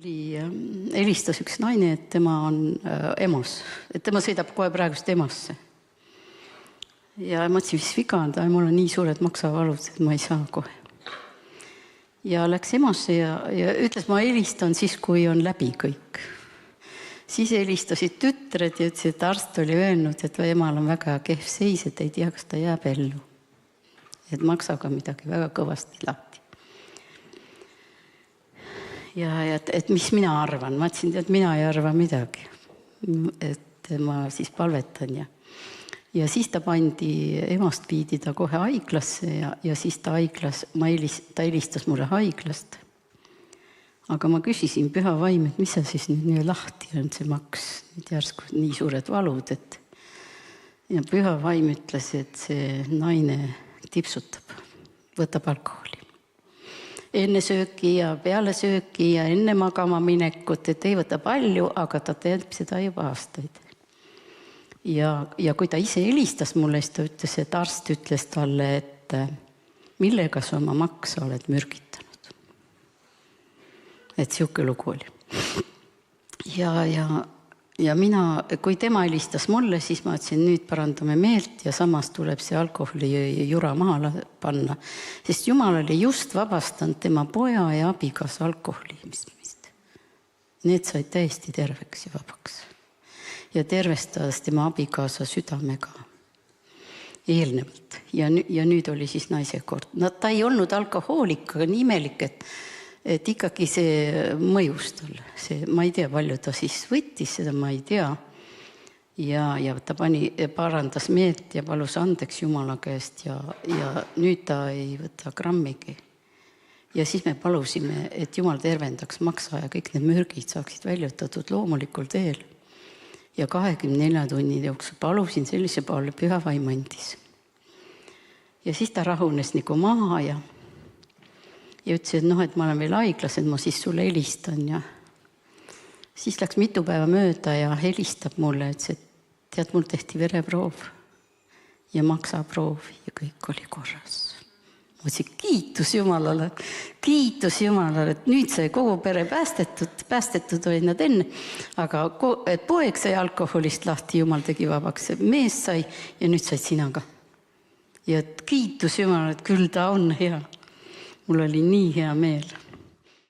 Helistas üks naine, et tema on EMO-s, et tema sõidab kohe praegust EMO-sse. Ja mõtlesin, mis viga on, mul on nii suured maksavalud, et ma ei saa kohe. Ja läks EMO-sse ja ütles, ma helistan siis, kui on läbi kõik. Siis helistasid tütred ja ütlesid, et arst oli öelnud, et emal on väga kehv seis, et ei tea, kas ta jääb ellu. Et maksaga midagi väga kõvasti lahti. Ja et mis mina arvan. Ma ütlesin, et mina ei arva midagi. Et ma siis palvetan. Ja siis ta pandi, EMO-st viidi ta kohe haiglasse ja siis ta helistas mulle haiglast. Aga ma küsisin Püha Vaim, et mis see siis nüüd lahti on, see maks, nüüd järsku nii suured valud. Ja Püha Vaim ütles, et see naine tipsutab, võtab alkoholi. Enne sööki ja peale sööki ja enne magama minekut, et ei võta palju, aga ta teeb seda juba aastaid. Ja kui ta ise helistas mulle, siis ta ütles, et arst ütles talle, et millega sa oma maksa oled mürgitanud. Et siuke lugu oli. Ja mina, kui tema helistas mulle, siis ma ütlesin, nüüd parandame meelt ja samas tuleb see alkoholi jura maha panna. Sest Jumal oli just vabastanud tema poja ja abikaasa alkoholimist. Need said täiesti terveks ja vabaks. Ja tervestas tema abikaasa südamega eelnevalt. Ja nüüd oli siis naise kord. Ta ei olnud alkohoolik, aga nii imelik, et ikkagi see mõjus tal. Ma ei tea, palju ta siis võttis, seda ma ei tea. Ja ta parandas meelt ja palus andeks Jumala käest ja nüüd ta ei võta grammigi. Ja siis me palusime, et Jumal tervendaks maksa ja kõik need mürgid saaksid väljutatud loomulikul teel. Ja 24 tunni jooksul palusin sellise poole Püha Vaim andis. Ja siis ta rahunes nagu maha ja ütles, et ma olen veel haiglas, et ma siis sulle helistan. Ja siis läks mitu päeva mööda ja helistab mulle, et tead, mul tehti vereproov ja maksaproov ja kõik oli korras. Ma ütlesin, kiitus Jumalale, et nüüd sai kogu pere päästetud olid nad enne, aga et poeg sai alkoholist lahti, Jumal tegi vabaks, mees sai ja nüüd said sina ka. Ja kiitus Jumalale, et küll ta on hea. Mul oli nii hea meel.